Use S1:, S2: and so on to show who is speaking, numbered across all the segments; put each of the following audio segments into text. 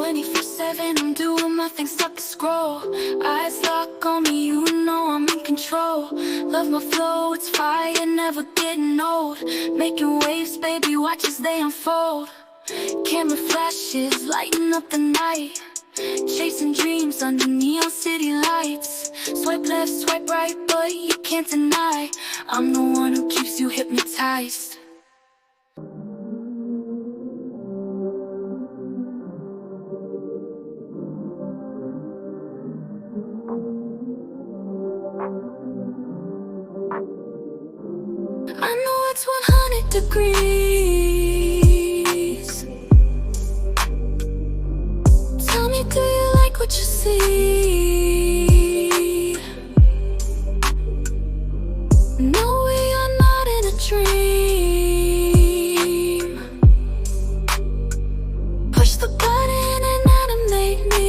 S1: 24/7, I'm doing my thing, stop the scroll. Eyes lock on me, you know I'm in control. Love my flow, it's fire, never getting old. Making waves, baby, watch as they unfold. Camera flashes, lighting up the night. Chasing dreams under neon city lights. Swipe left, swipe right, but you can't deny I'm the one who keeps you hypnotized. I know it's 100 degrees. Tell me, do you like what you see? No, we are not in a dream. Push the button and animate me.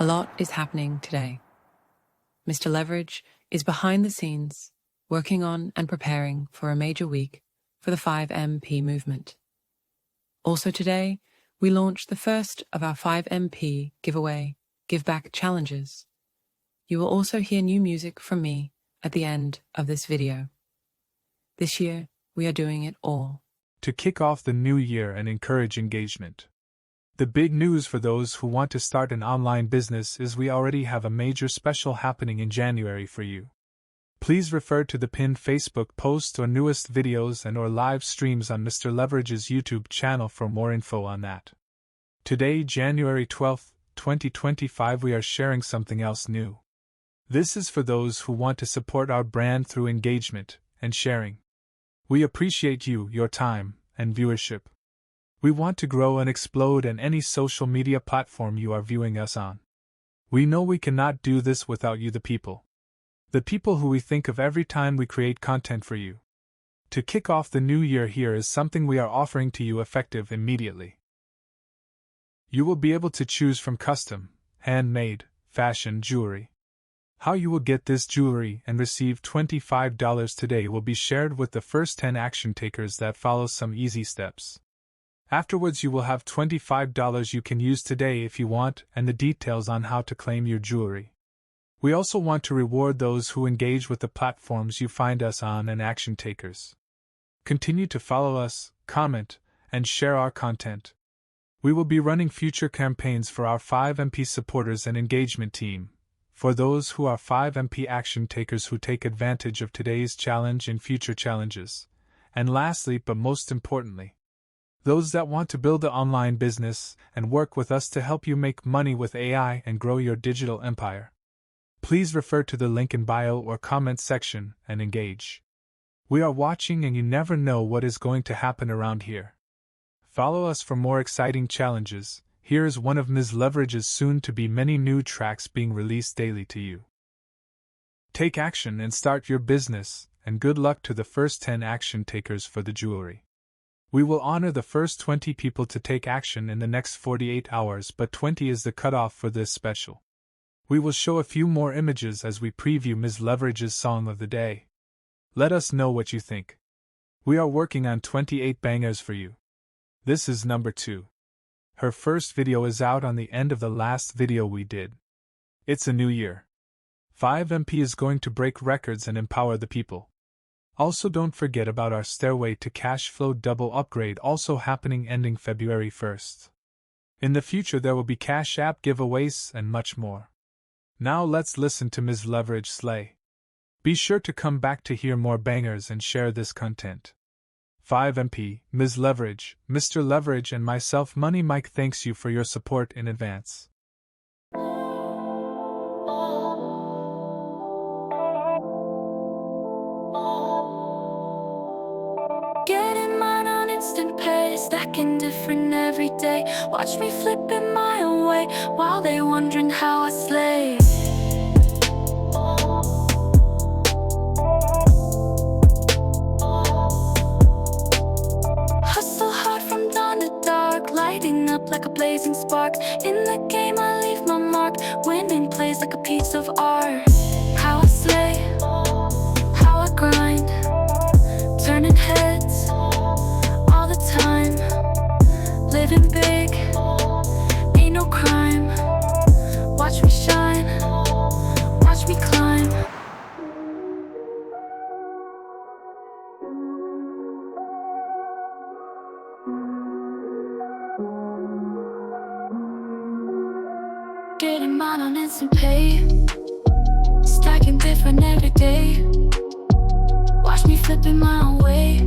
S2: A lot is happening today. Mr. Leverage is behind the scenes, working on and preparing for a major week for the 5MP movement. Also today, we launched the first of our 5MP giveaway Give Back challenges. You will also hear new music from me at the end of this video. This year, we are doing it all
S3: to kick off the new year and encourage engagement. The big news for those who want to start an online business is we already have a major special happening in January for you. Please refer to the pinned Facebook post or newest videos and/or live streams on Mr. Leverage's YouTube channel for more info on that. Today, January 12th, 2025, we are sharing something else new. This is for those who want to support our brand through engagement and sharing. We appreciate you, your time, and viewership. We want to grow and explode in any social media platform you are viewing us on. We know we cannot do this without you, the people. The people who we think of every time we create content for you. To kick off the new year, here is something we are offering to you effective immediately. You will be able to choose from custom, handmade, fashion jewelry. How you will get this jewelry and receive $25 today will be shared with the first 10 action takers that follow some easy steps. Afterwards, you will have $25 you can use today if you want, and the details on how to claim your jewelry. We also want to reward those who engage with the platforms you find us on and action takers. Continue to follow us, comment, and share our content. We will be running future campaigns for our 5MP supporters and engagement team, for those who are 5MP action takers who take advantage of today's challenge and future challenges. And lastly, but most importantly, those that want to build an online business and work with us to help you make money with AI and grow your digital empire. Please refer to the link in bio or comment section and engage. We are watching, and you never know what is going to happen around here. Follow us for more exciting challenges. Here is one of Ms. Leverage's soon-to-be many new tracks being released daily to you. Take action and start your business, and good luck to the first 10 action takers for the jewelry. We will honor the first 20 people to take action in the next 48 hours, but 20 is the cutoff for this special. We will show a few more images as we preview Ms. Leverage's song of the day. Let us know what you think. We are working on 28 bangers for you. This is number 2. Her first video is out on the end of the last video we did. It's a new year. 5MP is going to break records and empower the people. Also, don't forget about our Stairway to Cash Flow double upgrade, also happening ending February 1st. In the future, there will be Cash App giveaways and much more. Now let's listen to Ms. Leverage slay. Be sure to come back to hear more bangers and share this content. 5MP, Ms. Leverage, Mr. Leverage, and myself, Money Mike, thanks you for your support in advance.
S1: Getting mine on instant pay, stacking different every day. Watch me flipping my own way while they wondering how I slay. Hustle hard from dawn to dark, lighting up like a blazing spark. In the game I leave my mark, winning plays like a piece of art. How I slay, how I grind, turning heads Living big, ain't no crime. Watch me shine, watch me climb. Getting mine on instant pay, stacking different every day. Watch me flipping my own way,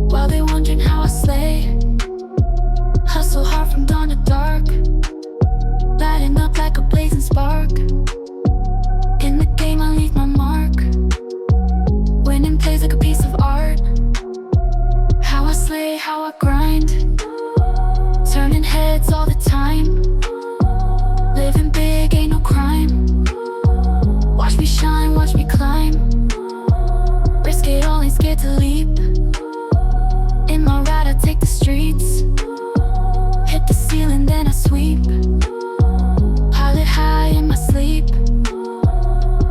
S1: while they wondering how I slay. Hustle hard from dawn to dark, lighting up like a blazing spark. In the game I leave my mark, winning plays like a piece of art. How I slay, how I grind, turning heads all the time. Living big, ain't no crime. Watch me shine, watch me climb. Risk it all, ain't scared to leap. In my ride I take the streets, hit the ceiling then I sweep. Pilot high in my sleep,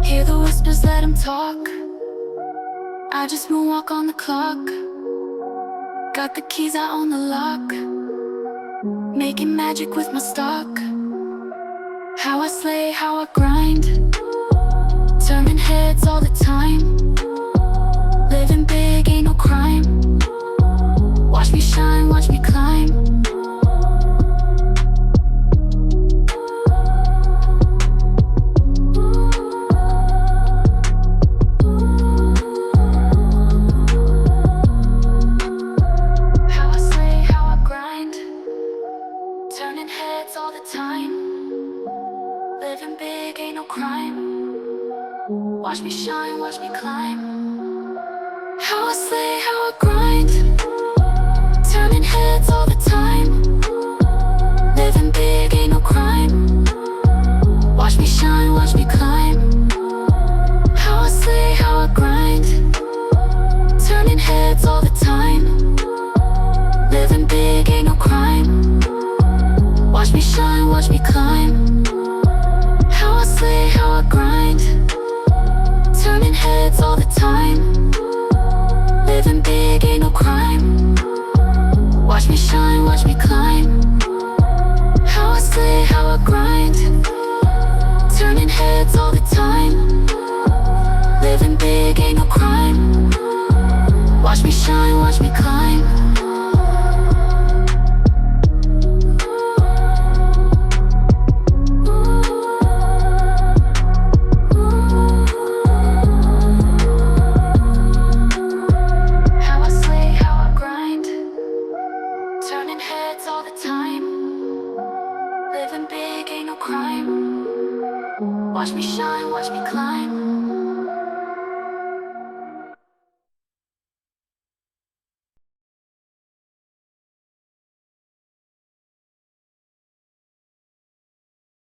S1: hear the whispers, let them talk. I just moonwalk on the clock, got the keys, I own the lock. Making magic with my stock. How I slay, how I grind, turning heads all the time. Living big, ain't no crime. Watch me shine, watch me climb. How I slay, how I grind, turning heads all the time. Living big, ain't no crime. Watch me shine, watch me climb. How I slay, how I grind, turning heads all the time. Living big, ain't no crime. Watch me shine, watch me climb. How I slay, how I grind, turning heads all the time. Living big, ain't no crime. Watch me shine, watch me climb. How I slay, how I grind, turning heads all the time. Living big, ain't no crime. Watch me shine, watch me climb. How I slay, how I grind, turning heads all the time. Living big, ain't no crime. Watch me shine, watch me climb. All the time, living big, ain't no crime. Watch me shine, watch me climb.